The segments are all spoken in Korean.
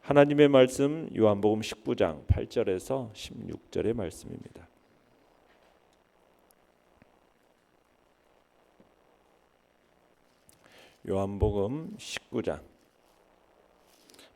하나님의 말씀 요한복음 19장 8절에서 16절의 말씀입니다. 요한복음 19장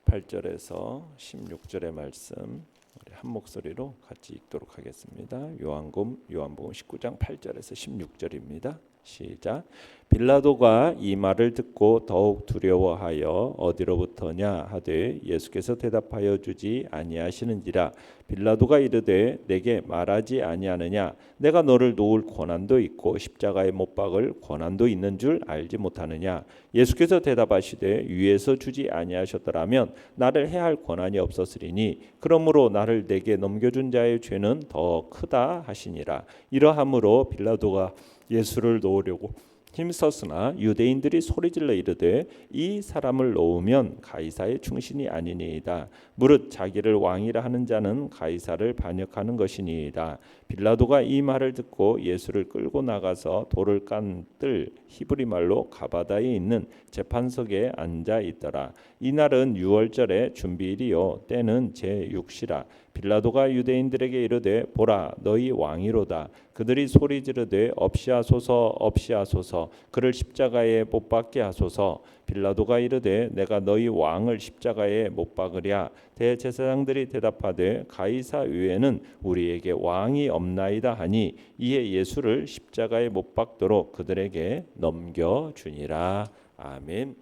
8절에서 16절의 말씀 우리 한 목소리로 같이 읽도록 하겠습니다. 요한복음 19장 8절에서 16절입니다. 시작. 빌라도가 이 말을 듣고 더욱 두려워하여 어디로부터냐 하되 예수께서 대답하여 주지 아니하시는지라. 빌라도가 이르되 내게 말하지 아니하느냐 내가 너를 놓을 권한도 있고 십자가에 못 박을 권한도 있는 줄 알지 못하느냐. 예수께서 대답하시되 위에서 주지 아니하셨더라면 나를 해할 권한이 없었으리니 그러므로 나를 내게 넘겨준 자의 죄는 더 크다 하시니라. 이러함으로 빌라도가 예수를 놓으려고 힘썼으나 유대인들이 소리질러 이르되 이 사람을 놓으면 가이사의 충신이 아니니이다. 무릇 자기를 왕이라 하는 자는 가이사를 반역하는 것이니이다. 빌라도가 이 말을 듣고 예수를 끌고 나가서 돌을 깐 뜰 히브리 말로 가바다에 있는 재판석에 앉아 있더라. 이날은 유월절의 준비일이요 때는 제6시라. 빌라도가 유대인들에게 이르되 보라 너희 왕이로다. 그들이 소리 지르되 없이하소서 없이하소서 그를 십자가에 못 박게 하소서. 빌라도가 이르되 내가 너희 왕을 십자가에 못 박으랴. 대제사장들이 대답하되 가이사 외에는 우리에게 왕이 없나이다 하니 이에 예수를 십자가에 못 박도록 그들에게 넘겨주니라. 아멘.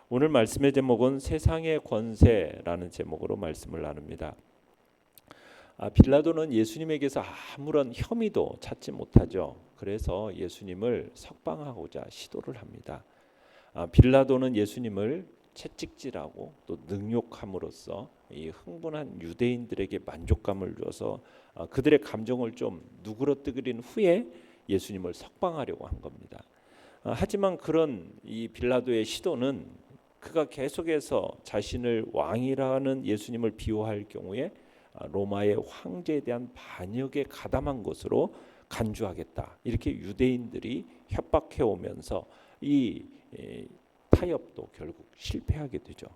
오늘 말씀의 제목은 세상의 권세라는 제목으로 말씀을 나눕니다. 빌라도는 예수님에게서 아무런 혐의도 찾지 못하죠. 그래서 예수님을 석방하고자 시도를 합니다. 빌라도는 예수님을 채찍질하고 또 능욕함으로써 이 흥분한 유대인들에게 만족감을 줘서 그들의 감정을 좀 누그러뜨린 후에 예수님을 석방하려고 한 겁니다. 하지만 그런 이 빌라도의 시도는 그가 계속해서 자신을 왕이라는 예수님을 비호할 경우에 로마의 황제에 대한 반역에 가담한 것으로 간주하겠다. 이렇게 유대인들이 협박해 오면서 이 타협도 결국 실패하게 되죠.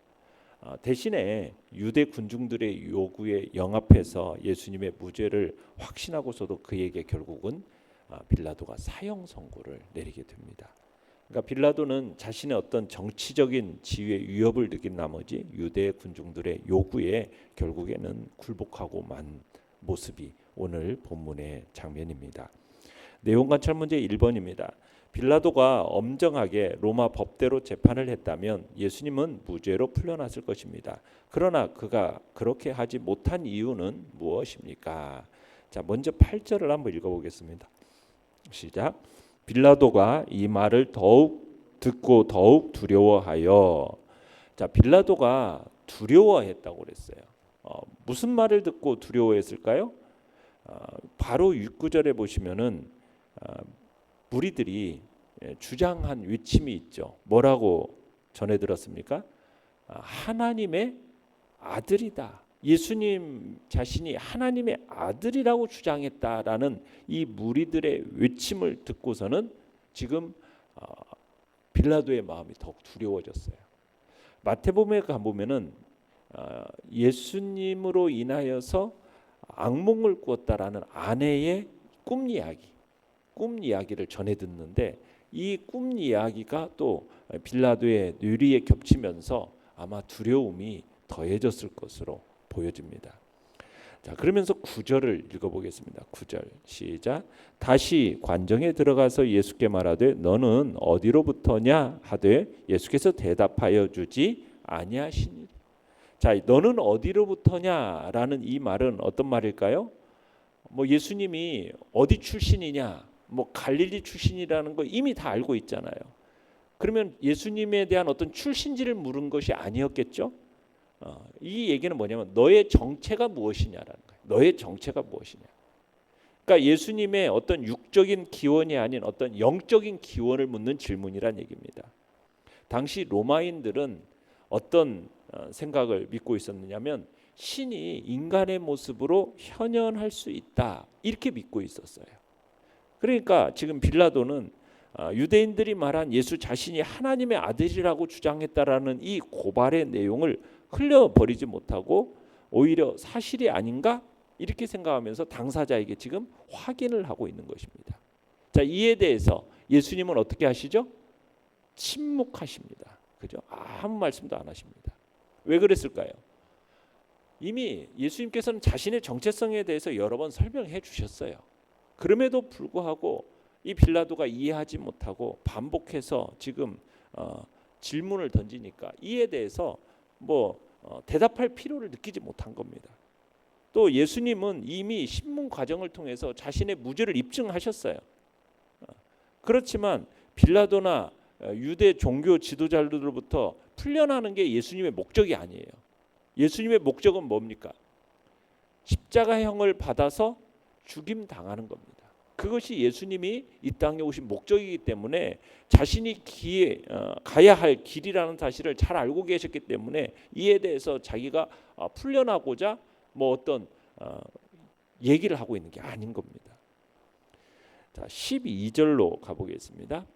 대신에 유대 군중들의 요구에 영합해서 예수님의 무죄를 확신하고서도 그에게 결국은 빌라도가 사형 선고를 내리게 됩니다. 그러니까 빌라도는 자신의 어떤 정치적인 지위의 위협을 느낀 나머지 유대 군중들의 요구에 결국에는 굴복하고 만 모습이 오늘 본문의 장면입니다. 내용 관찰 문제 1번입니다. 빌라도가 엄정하게 로마 법대로 재판을 했다면 예수님은 무죄로 풀려났을 것입니다. 그러나 그가 그렇게 하지 못한 이유는 무엇입니까? 자, 먼저 8절을 한번 읽어보겠습니다. 시작. 빌라도가 이 말을 듣고 더욱 두려워하여. 자, 빌라도가 두려워했다고 그랬어요. 무슨 말을 듣고 두려워했을까요? 바로 6구절에 보시면은 무리들이 주장한 외침이 있죠. 뭐라고 전해 들었습니까? 하나님의 아들이다. 예수님 자신이 하나님의 아들이라고 주장했다라는 이 무리들의 외침을 듣고서는 지금 빌라도의 마음이 더욱 두려워졌어요. 마태복음에 가보면은 예수님으로 인하여서 악몽을 꾸었다라는 아내의 꿈 이야기를 전해 듣는데 이 꿈 이야기가 또 빌라도의 뇌리에 겹치면서 아마 두려움이 더해졌을 것으로 보여집니다. 자, 그러면서 9절을 읽어보겠습니다. 9절 시작. 다시 관정에 들어가서 예수께 말하되 너는 어디로부터냐 하되 예수께서 대답하여 주지 아니하시니. 자, 너는 어디로부터냐라는 이 말은 어떤 말일까요? 예수님이 어디 출신이냐, 갈릴리 출신이라는 거 이미 다 알고 있잖아요. 그러면 예수님에 대한 어떤 출신지를 물은 것이 아니었겠죠? 이 얘기는 뭐냐면 너의 정체가 무엇이냐라는 거예요. 너의 정체가 무엇이냐. 그러니까 예수님의 어떤 육적인 기원이 아닌 어떤 영적인 기원을 묻는 질문이란 얘기입니다. 당시 로마인들은 어떤 생각을 믿고 있었느냐면 신이 인간의 모습으로 현현할 수 있다 이렇게 믿고 있었어요. 그러니까 지금 빌라도는 유대인들이 말한 예수 자신이 하나님의 아들이라고 주장했다라는 이 고발의 내용을 흘려버리지 못하고 오히려 사실이 아닌가 이렇게 생각하면서 당사자에게 지금 확인을 하고 있는 것입니다. 자, 이에 대해서 예수님은 어떻게 하시죠? 침묵하십니다. 그죠? 아무 말씀도 안 하십니다. 왜 그랬을까요? 이미 예수님께서는 자신의 정체성에 대해서 여러 번 설명해 주셨어요. 그럼에도 불구하고 이 빌라도가 이해하지 못하고 반복해서 지금 질문을 던지니까 이에 대해서 대답할 필요를 느끼지 못한 겁니다. 또 예수님은 이미 신문 과정을 통해서 자신의 무죄를 입증하셨어요. 그렇지만 빌라도나 유대 종교 지도자들로부터 풀려나는 게 예수님의 목적이 아니에요. 예수님의 목적은 뭡니까? 십자가형을 받아서 죽임 당하는 겁니다. 그것이 예수님이 이 땅에 오신 목적이기 때문에 자신이 가야 할 길이라는 사실을 잘 알고 계셨기 때문에 이에 대해서 자기가 풀려나고자 어떤 얘기를 하고 있는 게 아닌 겁니다. 자, 12절로 가보겠습니다.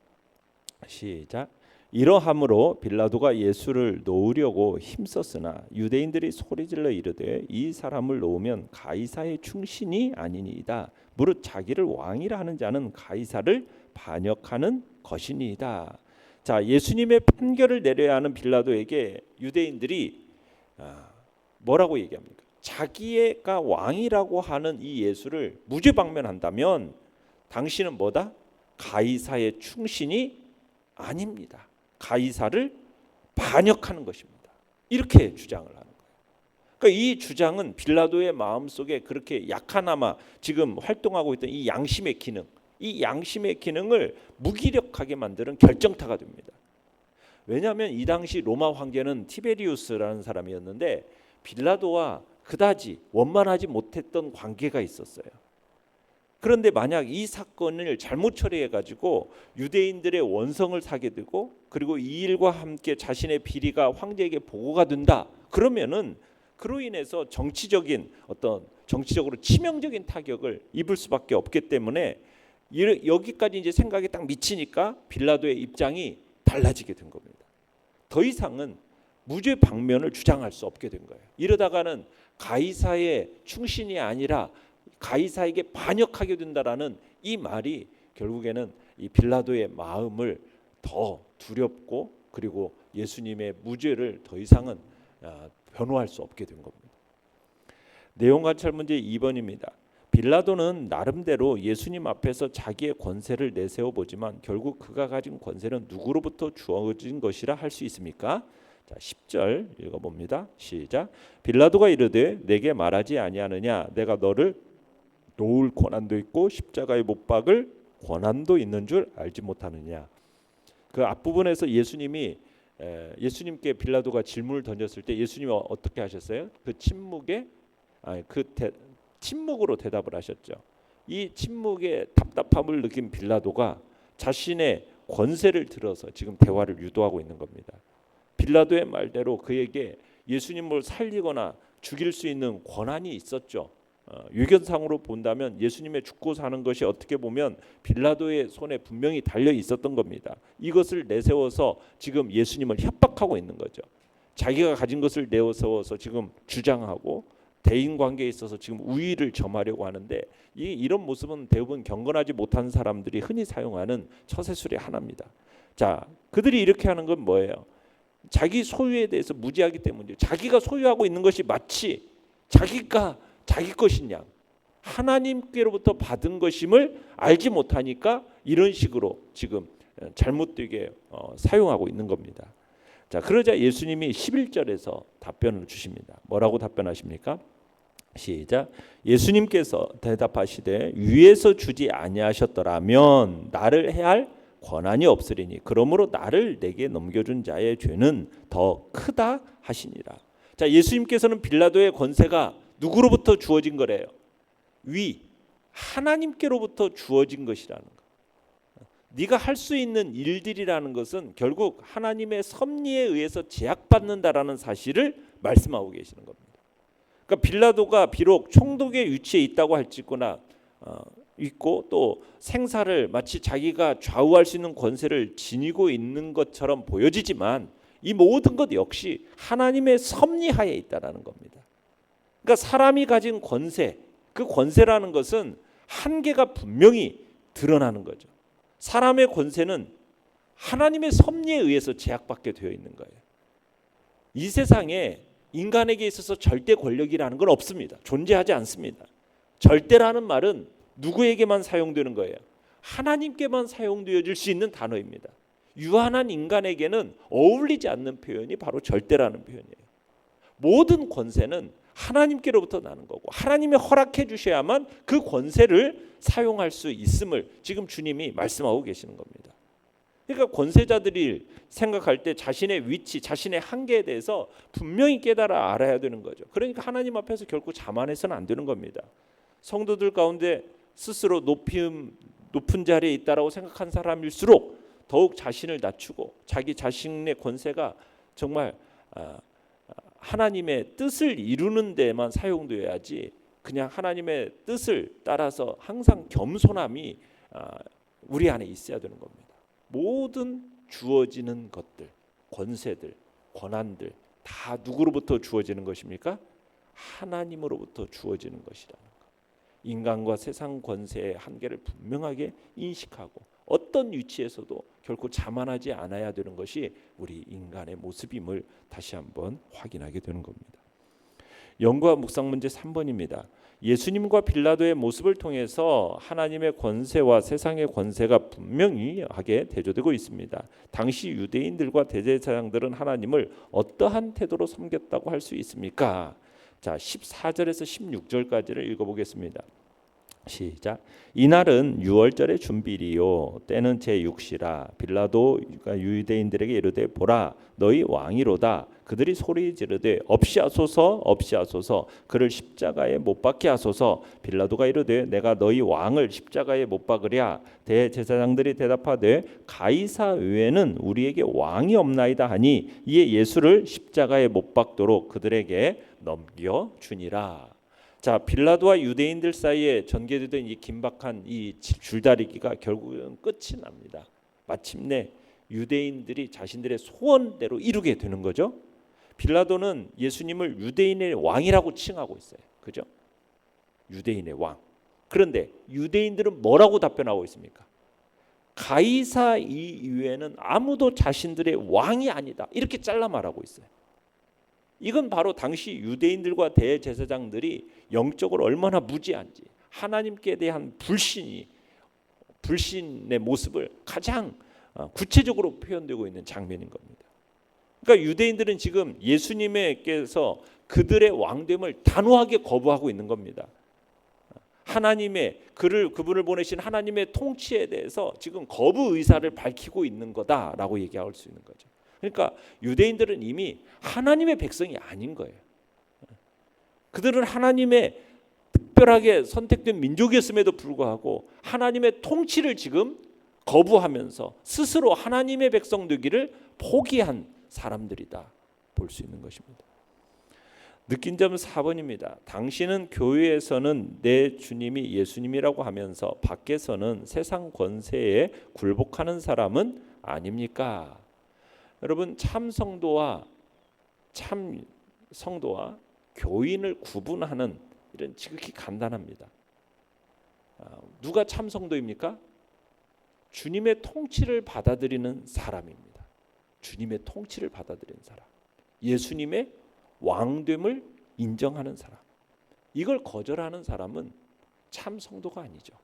시작. 이러함으로 빌라도가 예수를 놓으려고 힘썼으나 유대인들이 소리질러 이르되 이 사람을 놓으면 가이사의 충신이 아니니이다. 무릇 자기를 왕이라 하는 자는 가이사를 반역하는 것이니이다. 자, 예수님의 판결을 내려야 하는 빌라도에게 유대인들이 뭐라고 얘기합니까? 자기가 왕이라고 하는 이 예수를 무죄방면한다면 당신은 뭐다? 가이사의 충신이 아닙니다. 가이사를 반역하는 것입니다. 이렇게 주장을 하는 거예요. 그러니까 이 주장은 빌라도의 마음속에 그렇게 약하나마 지금 활동하고 있던 이 양심의 기능, 이 양심의 기능을 무기력하게 만드는 결정타가 됩니다. 왜냐하면 이 당시 로마 황제는 티베리우스라는 사람이었는데 빌라도와 그다지 원만하지 못했던 관계가 있었어요. 그런데 만약 이 사건을 잘못 처리해가지고 유대인들의 원성을 사게 되고 그리고 이 일과 함께 자신의 비리가 황제에게 보고가 된다. 그러면은 그로 인해서 정치적으로 치명적인 타격을 입을 수밖에 없기 때문에 여기까지 이제 생각이 딱 미치니까 빌라도의 입장이 달라지게 된 겁니다. 더 이상은 무죄 방면을 주장할 수 없게 된 거예요. 이러다가는 가이사의 충신이 아니라 가이사에게 반역하게 된다라는 이 말이 결국에는 이 빌라도의 마음을 더 두렵고 그리고 예수님의 무죄를 더 이상은 변호할 수 없게 된 겁니다. 내용 관찰 문제 2번입니다. 빌라도는 나름대로 예수님 앞에서 자기의 권세를 내세워 보지만 결국 그가 가진 권세는 누구로부터 주어진 것이라 할 수 있습니까? 자, 10절 읽어봅니다. 시작. 빌라도가 이르되 내게 말하지 아니하느냐 내가 너를 놓을 권한도 있고 십자가에 못 박을 권한도 있는 줄 알지 못하느냐. 그 앞부분에서 예수님께 빌라도가 질문을 던졌을 때 예수님이 어떻게 하셨어요? 그 침묵으로 대답을 하셨죠. 이 침묵에 답답함을 느낀 빌라도가 자신의 권세를 들어서 지금 대화를 유도하고 있는 겁니다. 빌라도의 말대로 그에게 예수님을 살리거나 죽일 수 있는 권한이 있었죠. 유견상으로 본다면 예수님의 죽고 사는 것이 어떻게 보면 빌라도의 손에 분명히 달려 있었던 겁니다. 이것을 내세워서 지금 예수님을 협박하고 있는 거죠. 자기가 가진 것을 내세워서 지금 주장하고 대인 관계에 있어서 지금 우위를 점하려고 하는데 이런 모습은 대부분 경건하지 못한 사람들이 흔히 사용하는 처세술의 하나입니다. 자, 그들이 이렇게 하는 건 뭐예요? 자기 소유에 대해서 무지하기 때문이죠. 자기가 소유하고 있는 것이 마치 자기가 자기 것인 양 하나님께로부터 받은 것임을 알지 못하니까 이런 식으로 지금 잘못되게 사용하고 있는 겁니다. 자, 그러자 예수님이 11절에서 답변을 주십니다. 뭐라고 답변하십니까? 시작. 예수님께서 대답하시되 위에서 주지 아니하셨더라면 나를 해할 권한이 없으리니 그러므로 나를 내게 넘겨준 자의 죄는 더 크다 하시니라. 자, 예수님께서는 빌라도의 권세가 누구로부터 주어진 거래요? 하나님께로부터 주어진 것이라는 거. 네가 할 수 있는 일들이라는 것은 결국 하나님의 섭리에 의해서 제약받는다라는 사실을 말씀하고 계시는 겁니다. 그러니까 빌라도가 비록 총독의 위치에 있다고 할지거나 있고 또 생사를 마치 자기가 좌우할 수 있는 권세를 지니고 있는 것처럼 보여지지만 이 모든 것 역시 하나님의 섭리하에 있다라는 겁니다. 그러니까 사람이 가진 권세, 그 권세라는 것은 한계가 분명히 드러나는 거죠. 사람의 권세는 하나님의 섭리에 의해서 제약받게 되어 있는 거예요. 이 세상에 인간에게 있어서 절대 권력이라는 건 없습니다. 존재하지 않습니다. 절대라는 말은 누구에게만 사용되는 거예요? 하나님께만 사용되어질 수 있는 단어입니다. 유한한 인간에게는 어울리지 않는 표현이 바로 절대라는 표현이에요. 모든 권세는 하나님께로부터 나는 거고 하나님이 허락해 주셔야만 그 권세를 사용할 수 있음을 지금 주님이 말씀하고 계시는 겁니다. 그러니까 권세자들이 생각할 때 자신의 위치, 자신의 한계에 대해서 분명히 깨달아 알아야 되는 거죠. 그러니까 하나님 앞에서 결코 자만해서는 안 되는 겁니다. 성도들 가운데 스스로 높은 자리에 있다라고 생각한 사람일수록 더욱 자신을 낮추고 자기 자신의 권세가 정말 하나님의 뜻을 이루는 데만 사용되어야지 그냥 하나님의 뜻을 따라서 항상 겸손함이 우리 안에 있어야 되는 겁니다. 모든 주어지는 것들, 권세들, 권한들 다 누구로부터 주어지는 것입니까? 하나님으로부터 주어지는 것이라는 것. 인간과 세상 권세의 한계를 분명하게 인식하고 어떤 위치에서도 결코 자만하지 않아야 되는 것이 우리 인간의 모습임을 다시 한번 확인하게 되는 겁니다. 연구와 묵상 문제 3번입니다. 예수님과 빌라도의 모습을 통해서 하나님의 권세와 세상의 권세가 분명히 하게 대조되고 있습니다. 당시 유대인들과 대제사장들은 하나님을 어떠한 태도로 섬겼다고 할 수 있습니까? 자, 14절에서 16절까지를 읽어보겠습니다. 시작. 이날은 유월절의 준비리요 때는 제6시라 빌라도가 유대인들에게 이르되 보라 너희 왕이로다. 그들이 소리 지르되 없이하소서 없이하소서 그를 십자가에 못 박게 하소서. 빌라도가 이르되 내가 너희 왕을 십자가에 못 박으랴. 대제사장들이 대답하되 가이사 외에는 우리에게 왕이 없나이다 하니 이에 예수를 십자가에 못 박도록 그들에게 넘겨주니라. 자, 빌라도와 유대인들 사이에 전개되던 이 긴박한 이 줄다리기가 결국은 끝이 납니다. 마침내 유대인들이 자신들의 소원대로 이루게 되는 거죠. 빌라도는 예수님을 유대인의 왕이라고 칭하고 있어요. 그죠? 유대인의 왕. 그런데 유대인들은 뭐라고 답변하고 있습니까? 가이사 이외에는 아무도 자신들의 왕이 아니다. 이렇게 잘라 말하고 있어요. 이건 바로 당시 유대인들과 대제사장들이 영적으로 얼마나 무지한지 하나님께 대한 불신의 모습을 가장 구체적으로 표현되고 있는 장면인 겁니다. 그러니까 유대인들은 지금 예수님께서 그들의 왕됨을 단호하게 거부하고 있는 겁니다. 하나님의 그분을 보내신 하나님의 통치에 대해서 지금 거부 의사를 밝히고 있는 거다라고 얘기할 수 있는 거죠. 그러니까 유대인들은 이미 하나님의 백성이 아닌 거예요. 그들은 하나님의 특별하게 선택된 민족이었음에도 불구하고 하나님의 통치를 지금 거부하면서 스스로 하나님의 백성 되기를 포기한 사람들이다 볼 수 있는 것입니다. 느낀 점 4번입니다. 당신은 교회에서는 내 주님이 예수님이라고 하면서 밖에서는 세상 권세에 굴복하는 사람은 아닙니까? 여러분, 참 성도와 교인을 구분하는 이런 지극히 간단합니다. 누가 참 성도입니까? 주님의 통치를 받아들이는 사람입니다. 주님의 통치를 받아들이는 사람. 예수님의 왕됨을 인정하는 사람. 이걸 거절하는 사람은 참 성도가 아니죠.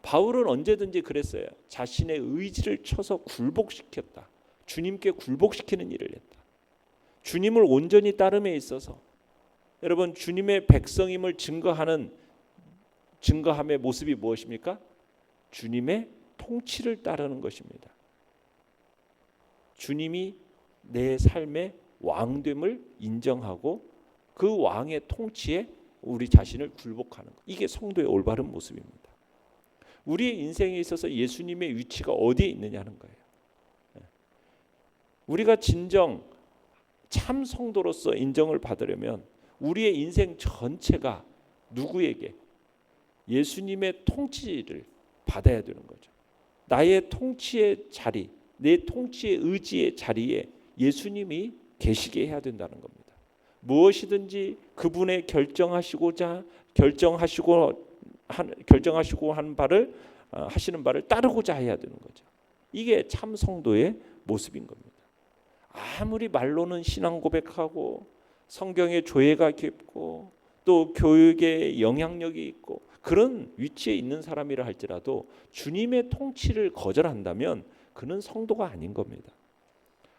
바울은 언제든지 그랬어요. 자신의 의지를 쳐서 굴복시켰다. 주님께 굴복시키는 일을 했다. 주님을 온전히 따름에 있어서 여러분 주님의 백성임을 증거함의 모습이 무엇입니까? 주님의 통치를 따르는 것입니다. 주님이 내 삶의 왕됨을 인정하고 그 왕의 통치에 우리 자신을 굴복하는 것. 이게 성도의 올바른 모습입니다. 우리의 인생에 있어서 예수님의 위치가 어디에 있느냐는 거예요. 우리가 진정 참 성도로서 인정을 받으려면 우리의 인생 전체가 누구에게? 예수님의 통치를 받아야 되는 거죠. 나의 통치의 자리, 내 통치의 의지의 자리에 예수님이 계시게 해야 된다는 겁니다. 무엇이든지 그분의 결정하시고 한 바를 하시는 바를 따르고자 해야 되는 거죠. 이게 참 성도의 모습인 겁니다. 아무리 말로는 신앙 고백하고 성경의 조예가 깊고 또 교육에 영향력이 있고 그런 위치에 있는 사람이라 할지라도 주님의 통치를 거절한다면 그는 성도가 아닌 겁니다.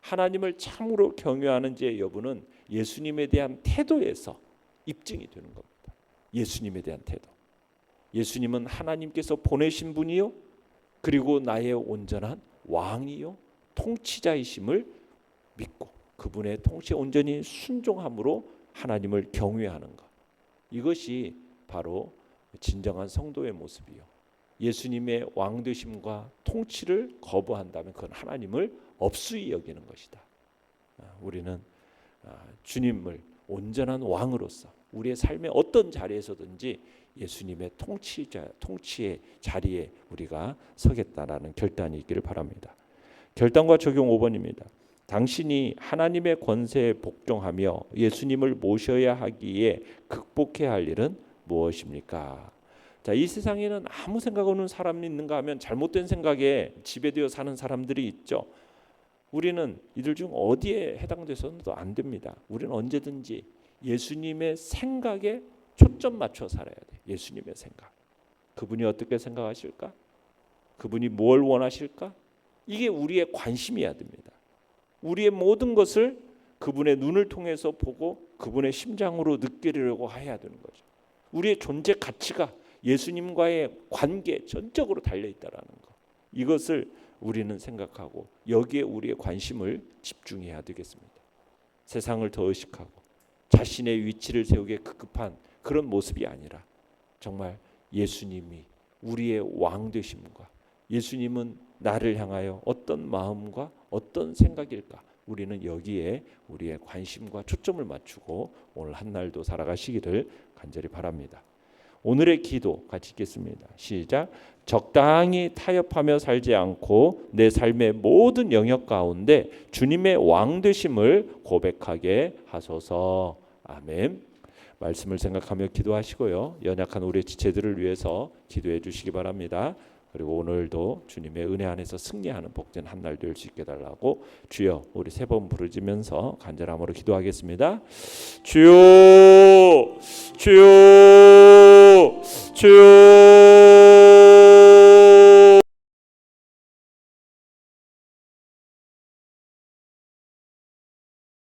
하나님을 참으로 경외하는 제 여부는 예수님에 대한 태도에서 입증이 되는 겁니다. 예수님에 대한 태도. 예수님은 하나님께서 보내신 분이요 그리고 나의 온전한 왕이요 통치자이심을 믿고 그분의 통치에 온전히 순종함으로 하나님을 경외하는 것. 이것이 바로 진정한 성도의 모습이요. 예수님의 왕되심과 통치를 거부한다면 그건 하나님을 업수히 여기는 것이다. 우리는 주님을 온전한 왕으로서 우리의 삶의 어떤 자리에서든지 예수님의 통치의 자리에 우리가 서겠다라는 결단이 있기를 바랍니다. 결단과 적용 5번입니다. 당신이 하나님의 권세에 복종하며 예수님을 모셔야 하기에 극복해야 할 일은 무엇입니까? 자, 이 세상에는 아무 생각 없는 사람이 있는가 하면 잘못된 생각에 지배되어 사는 사람들이 있죠. 우리는 이들 중 어디에 해당돼서도 안 됩니다. 우리는 언제든지 예수님의 생각에 초점 맞춰 살아야 돼. 예수님의 생각. 그분이 어떻게 생각하실까? 그분이 뭘 원하실까? 이게 우리의 관심이어야 됩니다. 우리의 모든 것을 그분의 눈을 통해서 보고 그분의 심장으로 느끼려고 해야 되는 거죠. 우리의 존재 가치가 예수님과의 관계에 전적으로 달려 있다라는 것. 이것을 우리는 생각하고 여기에 우리의 관심을 집중해야 되겠습니다. 세상을 더 의식하고 자신의 위치를 세우기에 급급한 그런 모습이 아니라 정말 예수님이 우리의 왕 되심과 예수님은 나를 향하여 어떤 마음과 어떤 생각일까? 우리는 여기에 우리의 관심과 초점을 맞추고 오늘 한 날도 살아가시기를 간절히 바랍니다. 오늘의 기도 같이 읽겠습니다. 시작. 적당히 타협하며 살지 않고 내 삶의 모든 영역 가운데 주님의 왕 되심을 고백하게 하소서. 아멘. 말씀을 생각하며 기도하시고요. 연약한 우리의 지체들을 위해서 기도해 주시기 바랍니다. 그리고 오늘도 주님의 은혜 안에서 승리하는 복된 한 날 될 수 있게 달라고 주여 우리 세 번 부르짖으면서 간절함으로 기도하겠습니다. 주여 주여 주여